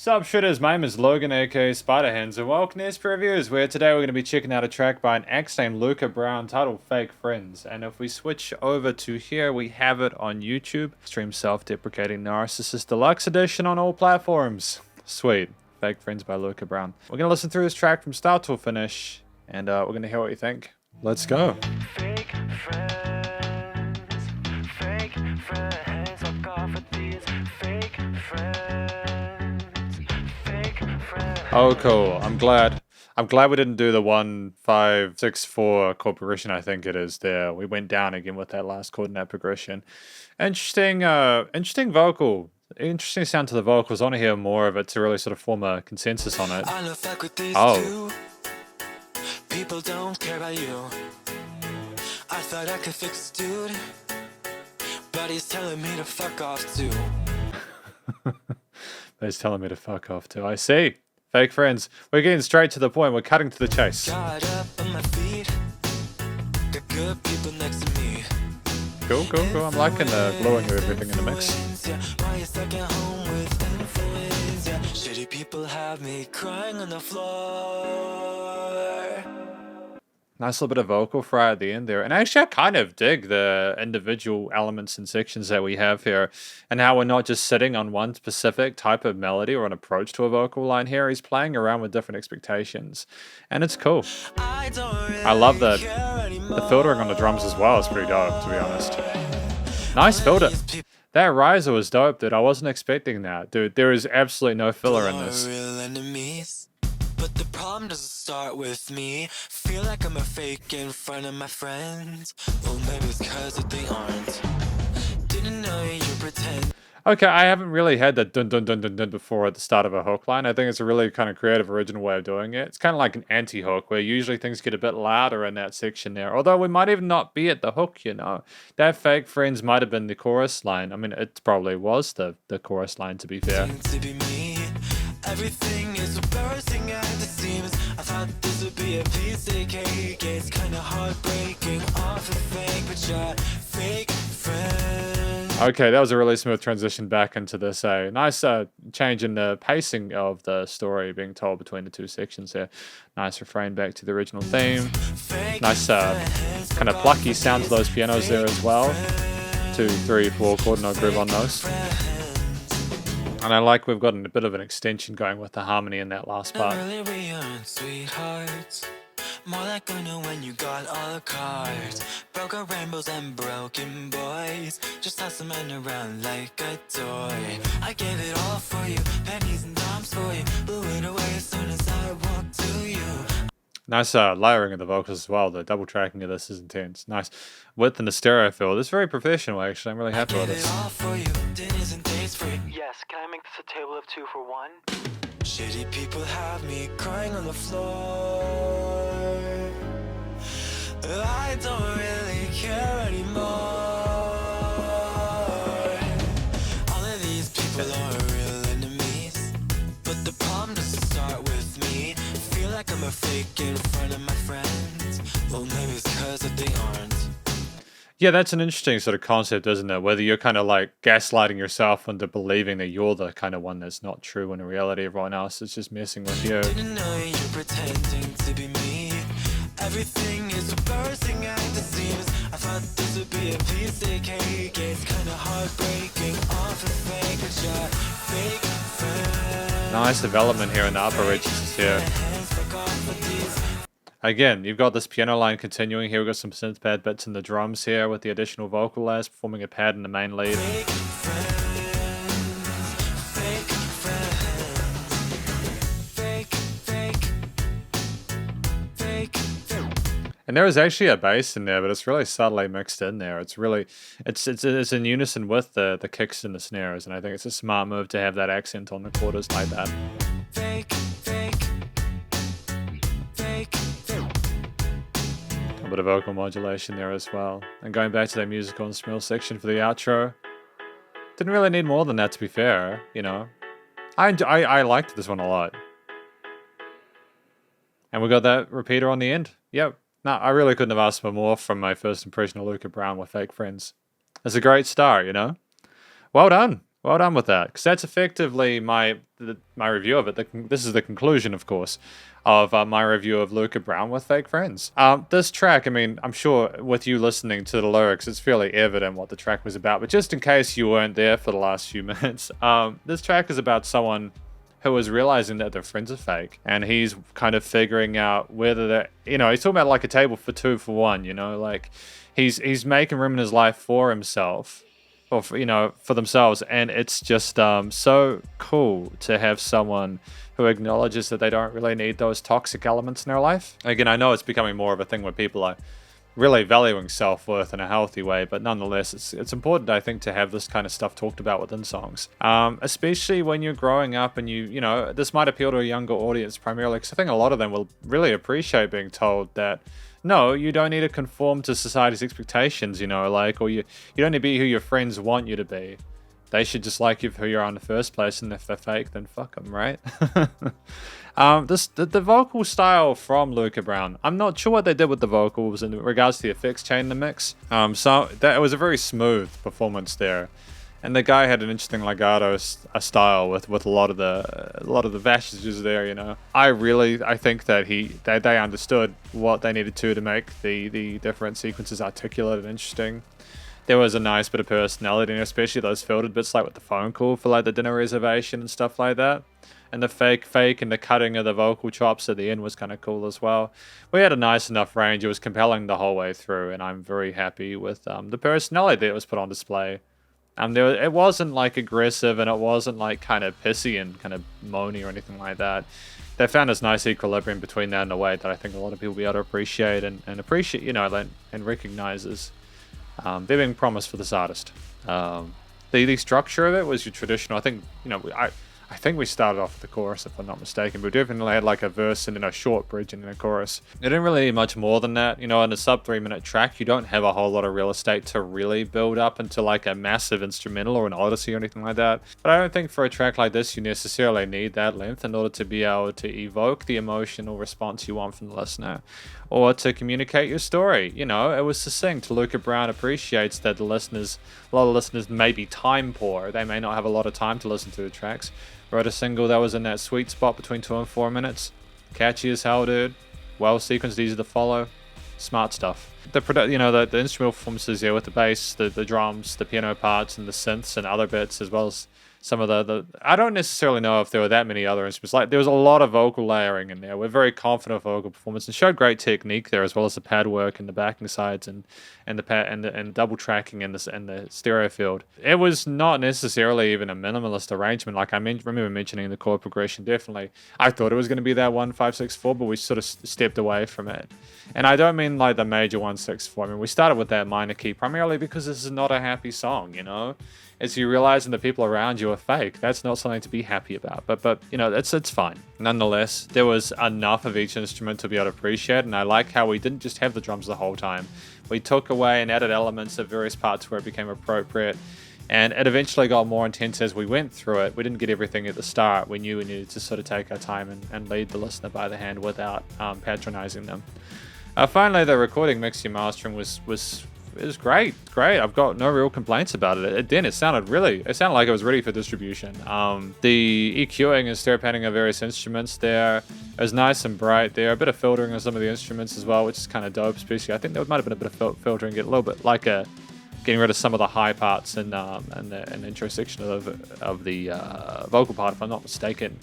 Sup Shredders, my name is Logan aka Spiderhands and welcome to SP Reviews, where today we're going to be checking out a track by an acts named LUCA BRWN titled Fake Friends. And if we switch over to here, we have it on YouTube. Stream Self-Deprecating Narcissist Deluxe Edition on all platforms. Sweet. Fake Friends by LUCA BRWN. We're going to listen through this track from start to finish, and we're going to hear what you think. Let's go. Fake friends, fake friends, fuck off with these fake friends, fake friends. Oh, cool. I'm glad we didn't do the 1564 corporation, I think it is there. We went down again with that last chord in that progression. Interesting vocal. Interesting sound to the vocals. I want to hear more of it to really sort of form a consensus on it. I love fuck with these Oh. two. People don't care about you. I thought I could fix this dude, but he's telling me to fuck off too. He's telling me to fuck off too. I see. Fake friends. We're getting straight to the point. We're cutting to the chase. Got up on my feet, got good people next to me. Cool. I'm liking the glowing of everything in the mix. Yeah, why you stuck at home with influence? Yeah, shitty people have me crying on the floor. Nice little bit of vocal fry at the end there. And actually, I kind of dig the individual elements and sections that we have here and how we're not just sitting on one specific type of melody or an approach to a vocal line here. He's playing around with different expectations. And it's cool. I love the filtering on the drums as well. It's pretty dope, to be honest. Nice filter. That riser was dope, dude. I wasn't expecting that. Dude, there is absolutely no filler in this. Real enemies, but the problem doesn't start with me. Feel like I'm a fake in front of my friends. Well, maybe it's cause that they aren't. Didn't know you pretend. Okay, I haven't really had that dun dun dun dun dun before at the start of a hook line. I think it's a really kind of creative, original way of doing it. It's kind of like an anti-hook, where usually things get a bit louder in that section there. Although we might even not be at the hook, you know. That Fake Friends might have been the chorus line. I mean, it probably was the chorus line, to be fair. To be me. Everything is so bursting at the seams. I thought this would be a piece of cake. It's kind of heartbreaking off a fake, but you're fake friends. Okay, that was a really smooth transition back into this. Nice change in the pacing of the story being told between the two sections there. Nice refrain back to the original theme. Nice kind of plucky sound to those pianos there as well. 2, 3, 4 chord note groove on those. And I like we've got a bit of an extension going with the harmony in that last part. Really we aren't sweethearts. More like I know when you got all the cards. Broken rainbows and broken boys. Just toss them around like a toy. I gave it all for you, pennies and dimes for you. Blew it away as soon as I walked to you. Nice layering of the vocals as well. The double tracking of this is intense. Nice width and the stereo fill. This is very professional, actually. I'm really happy with this. Yes, can I make this a table of 2 for 1? Shitty people have me crying on the floor. I don't really care anymore. All of these people are real enemies, but the problem doesn't start with me. Feel like I'm a fake in front of my friends. Well, maybe it's cause that they aren't. Yeah, that's an interesting sort of concept, isn't it? Whether you're kind of like gaslighting yourself into believing that you're the kind of one that's not true when in reality everyone else is just messing with you. Didn't know you're pretending to be me. Everything is bursting at the seams. I thought this would be a piece of cake. It's kind of heartbreaking off a fake, but you're fake friends. Nice development here in the upper reaches here. Again, you've got this piano line continuing here. We've got some synth pad bits in the drums here with the additional vocal layers performing a pad in the main lead. Fake friends, fake friends, fake. And there is actually a bass in there, but it's really subtly mixed in there. It's really, it's in unison with the kicks and the snares, and I think it's a smart move to have that accent on the quarters like that. Fake, fake, fake. A bit of vocal modulation there as well. And going back to that musical and smell section for the outro. Didn't really need more than that, to be fair, you know. I liked this one a lot. And we got that repeater on the end. Yep. No, I really couldn't have asked for more from my first impression of LUCA BRWN with Fake Friends. It's a great start, you know. Well done. Well done with that, because that's effectively my review of it. This is the conclusion, of course, of my review of LUCA BRWN with Fake Friends. This track, I mean, I'm sure with you listening to the lyrics, it's fairly evident what the track was about. But just in case you weren't there for the last few minutes, this track is about someone who is realizing that their friends are fake, and he's kind of figuring out whether they're, he's talking about like a table for two for one, like he's making room in his life for himself, or for themselves, and it's just so cool to have someone who acknowledges that they don't really need those toxic elements in their life. Again, I know it's becoming more of a thing where people are really valuing self-worth in a healthy way, but nonetheless, it's important, I think, to have this kind of stuff talked about within songs, especially when you're growing up and this might appeal to a younger audience primarily, because I think a lot of them will really appreciate being told that no, you don't need to conform to society's expectations, or you don't need to be who your friends want you to be. They should just like you for who you are in the first place, and if they're fake, then fuck them, right? The vocal style from LUCA BRWN, I'm not sure what they did with the vocals in regards to the effects chain in the mix. So that was a very smooth performance there, and the guy had an interesting legato style with a lot of the passages there. I think that they understood what they needed to make the different sequences articulate and interesting. There was a nice bit of personality, and especially those filtered bits like with the phone call for like the dinner reservation and stuff like that. And the fake and the cutting of the vocal chops at the end was kind of cool as well. We had a nice enough range. It was compelling the whole way through, and I'm very happy with the personality that was put on display. It wasn't like aggressive, and it wasn't like kind of pissy and kind of moany or anything like that. They found this nice equilibrium between that and a way that I think a lot of people will be able to appreciate and appreciate, and recognizes they're being promised for this artist. The structure of it was your traditional. I think I think we started off with the chorus, if I'm not mistaken, but we definitely had like a verse and then a short bridge and then a chorus. It didn't really need much more than that. In a sub 3-minute track, you don't have a whole lot of real estate to really build up into like a massive instrumental or an odyssey or anything like that. But I don't think for a track like this, you necessarily need that length in order to be able to evoke the emotional response you want from the listener, or to communicate your story. It was succinct. LUCA BRWN appreciates that a lot of listeners may be time poor. They may not have a lot of time to listen to the tracks. Wrote a single that was in that sweet spot between 2 and 4 minutes. Catchy as hell, dude. Well sequenced, easy to follow. Smart stuff. The instrumental performances with the bass, the drums, the piano parts, and the synths and other bits, as well as some of the I don't necessarily know if there were that many other instruments. Like, there was a lot of vocal layering in there. We're very confident of vocal performance and showed great technique there, as well as the pad work and the backing sides and the double tracking and the stereo field. It was not necessarily even a minimalist arrangement. Like, remember mentioning the chord progression. Definitely, I thought it was going to be that 1-5-6-4, but we sort of stepped away from it. And I don't mean like the major 1-6-4. I mean, we started with that minor key primarily because this is not a happy song. As you realize and the people around you are fake, that's not something to be happy about. But it's fine. Nonetheless, there was enough of each instrument to be able to appreciate, and I like how we didn't just have the drums the whole time. We took away and added elements at various parts where it became appropriate, and it eventually got more intense as we went through it. We didn't get everything at the start. We knew we needed to sort of take our time and lead the listener by the hand without patronizing them. Finally, the recording, mixing, mastering was great. I've got no real complaints about it. It sounded like it was ready for distribution. The EQing and stereo panning of various instruments there, it was nice and bright there. A bit of filtering of some of the instruments as well, which is kind of dope. Especially, I think there might have been a bit of filtering, get a little bit like getting rid of some of the high parts and the intro section of the vocal part, if I'm not mistaken.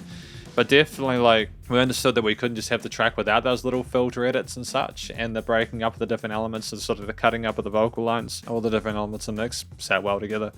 But definitely, like, we understood that we couldn't just have the track without those little filter edits and such, and the breaking up of the different elements and sort of the cutting up of the vocal lines. All the different elements of the mix sat well together.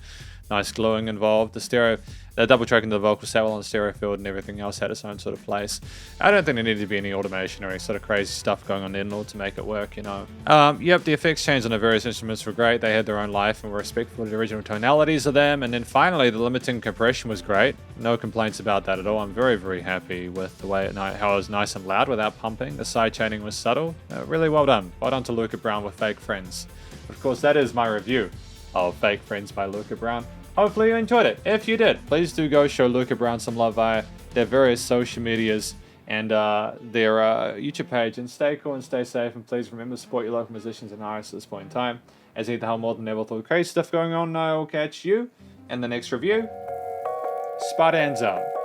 Nice gluing involved. The double tracking of the vocal sat well on the stereo field, and everything else had its own sort of place. I don't think there needed to be any automation or any sort of crazy stuff going on in order to make it work, Yep, the effects change on the various instruments were great. They had their own life and were respectful of the original tonalities of them. And then finally, the limiting compression was great. No complaints about that at all. I'm very, very happy with the way how it was nice and loud without pumping. The side chaining was subtle. Really well done. Well done to LUCA BRWN with Fake Friends. Of course, that is my review of Fake Friends by LUCA BRWN. Hopefully you enjoyed it. If you did, please do go show LUCA BRWN some love via their various social medias and their YouTube page. And stay cool and stay safe. And please remember to support your local musicians and artists at this point in time. As I hit the hell more than ever with all the crazy stuff going on, I will catch you in the next review. Spiderhands Out.